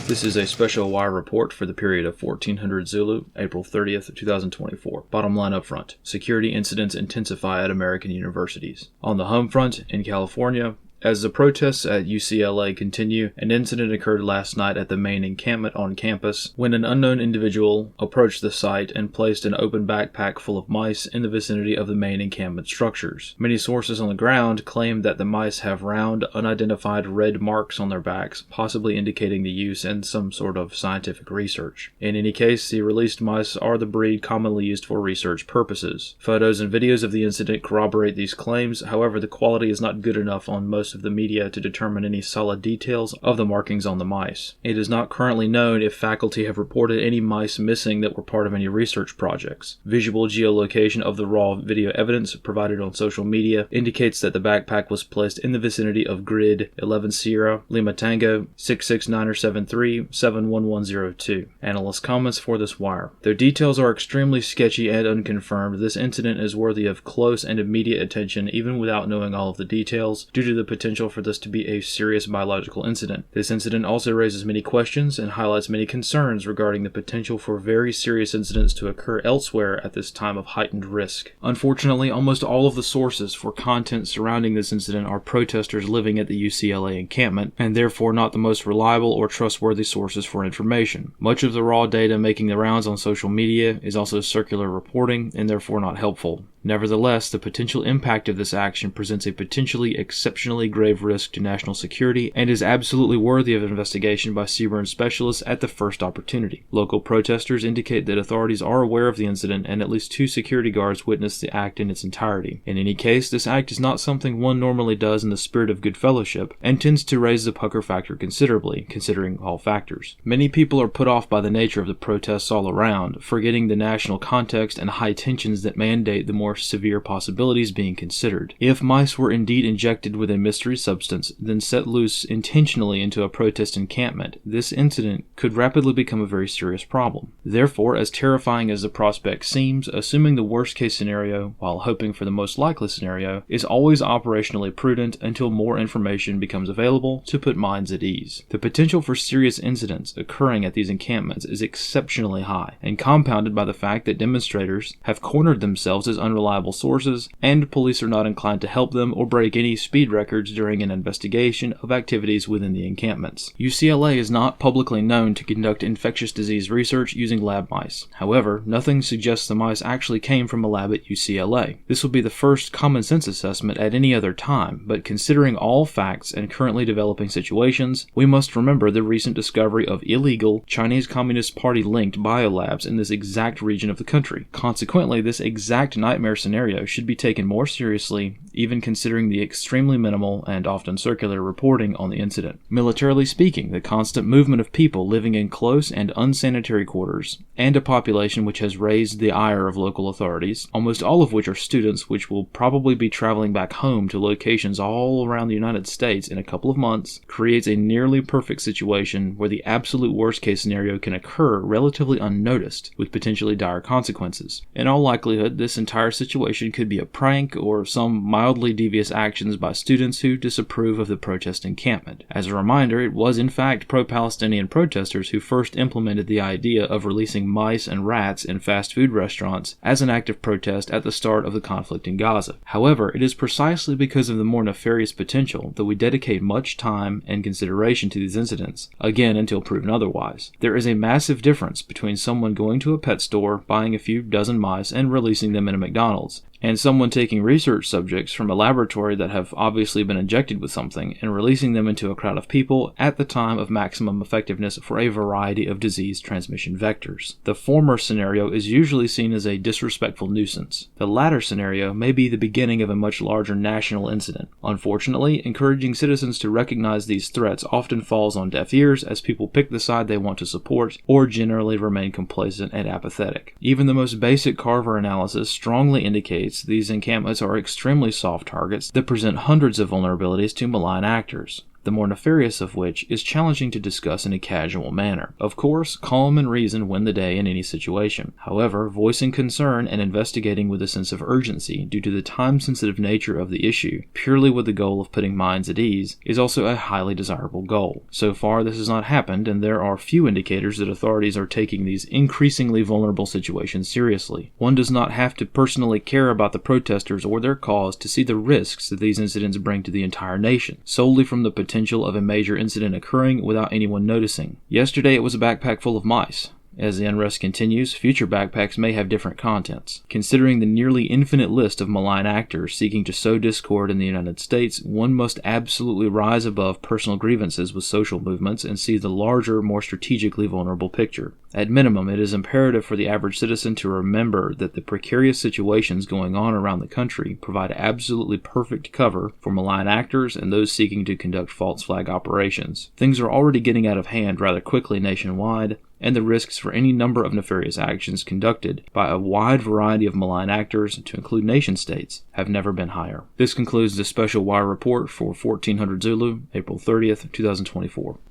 This is a special wire report for the period of 1400 Zulu, April 30th, 2024. Bottom line up front. Security incidents intensify at American universities. On the home front, in California, as the protests at UCLA continue, an incident occurred last night at the main encampment on campus when an unknown individual approached the site and placed an open backpack full of mice in the vicinity of the main encampment structures. Many sources on the ground claim that the mice have round, unidentified red marks on their backs, possibly indicating the use in some sort of scientific research. In any case, the released mice are the breed commonly used for research purposes. Photos and videos of the incident corroborate these claims, however, the quality is not good enough on most of the media to determine any solid details of the markings on the mice. It is not currently known if faculty have reported any mice missing that were part of any research projects. Visual geolocation of the raw video evidence provided on social media indicates that the backpack was placed in the vicinity of grid 11 Sierra, Lima Tango, 66973, 71102. Analyst comments for this wire. Though details are extremely sketchy and unconfirmed, this incident is worthy of close and immediate attention even without knowing all of the details, due to the potential for this to be a serious biological incident. This incident also raises many questions and highlights many concerns regarding the potential for very serious incidents to occur elsewhere at this time of heightened risk. Unfortunately, almost all of the sources for content surrounding this incident are protesters living at the UCLA encampment, and therefore not the most reliable or trustworthy sources for information. Much of the raw data making the rounds on social media is also circular reporting, and therefore not helpful. Nevertheless, the potential impact of this action presents a potentially exceptionally grave risk to national security and is absolutely worthy of investigation by CBRN specialists at the first opportunity. Local protesters indicate that authorities are aware of the incident and at least 2 security guards witnessed the act in its entirety. In any case, this act is not something one normally does in the spirit of good fellowship and tends to raise the pucker factor considerably, considering all factors. Many people are put off by the nature of the protests all around, forgetting the national context and high tensions that mandate the more severe possibilities being considered. If mice were indeed injected with a mystery substance, then set loose intentionally into a protest encampment, this incident could rapidly become a very serious problem. Therefore, as terrifying as the prospect seems, assuming the worst case scenario while hoping for the most likely scenario is always operationally prudent until more information becomes available to put minds at ease. The potential for serious incidents occurring at these encampments is exceptionally high, and compounded by the fact that demonstrators have cornered themselves as unreliable sources, and police are not inclined to help them or break any speed records during an investigation of activities within the encampments. UCLA is not publicly known to conduct infectious disease research using lab mice. However, nothing suggests the mice actually came from a lab at UCLA. This would be the first common sense assessment at any other time, but considering all facts and currently developing situations, we must remember the recent discovery of illegal Chinese Communist Party linked biolabs in this exact region of the country. Consequently, this exact nightmare scenario should be taken more seriously, even considering the extremely minimal and often circular reporting on the incident. Militarily speaking, the constant movement of people living in close and unsanitary quarters, and a population which has raised the ire of local authorities, almost all of which are students which will probably be traveling back home to locations all around the United States in a couple of months, creates a nearly perfect situation where the absolute worst case scenario can occur relatively unnoticed, with potentially dire consequences. In all likelihood, this entire situation could be a prank or some mildly devious actions by students who disapprove of the protest encampment. As a reminder, it was in fact pro-Palestinian protesters who first implemented the idea of releasing mice and rats in fast food restaurants as an act of protest at the start of the conflict in Gaza. However, it is precisely because of the more nefarious potential that we dedicate much time and consideration to these incidents, again until proven otherwise. There is a massive difference between someone going to a pet store, buying a few dozen mice, and releasing them in a McDonald's, and someone taking research subjects from a laboratory that have obviously been injected with something and releasing them into a crowd of people at the time of maximum effectiveness for a variety of disease transmission vectors. The former scenario is usually seen as a disrespectful nuisance. The latter scenario may be the beginning of a much larger national incident. Unfortunately, encouraging citizens to recognize these threats often falls on deaf ears as people pick the side they want to support or generally remain complacent and apathetic. Even the most basic Carver analysis strongly indicates these encampments are extremely soft targets that present hundreds of vulnerabilities to malign actors. the more nefarious of which is challenging to discuss in a casual manner. Of course, calm and reason win the day in any situation. However, voicing concern and investigating with a sense of urgency due to the time-sensitive nature of the issue, purely with the goal of putting minds at ease, is also a highly desirable goal. So far, this has not happened, and there are few indicators that authorities are taking these increasingly vulnerable situations seriously. One does not have to personally care about the protesters or their cause to see the risks that these incidents bring to the entire nation, solely from the potential of a major incident occurring without anyone noticing. Yesterday it was a backpack full of mice. As the unrest continues, future backpacks may have different contents. Considering the nearly infinite list of malign actors seeking to sow discord in the United States, one must absolutely rise above personal grievances with social movements and see the larger, more strategically vulnerable picture. At minimum, it is imperative for the average citizen to remember that the precarious situations going on around the country provide absolutely perfect cover for malign actors and those seeking to conduct false flag operations. Things are already getting out of hand rather quickly nationwide, and the risks for any number of nefarious actions conducted by a wide variety of malign actors, to include nation-states, have never been higher. This concludes the Special Wire Report for 1400 Zulu, April 30th, 2024.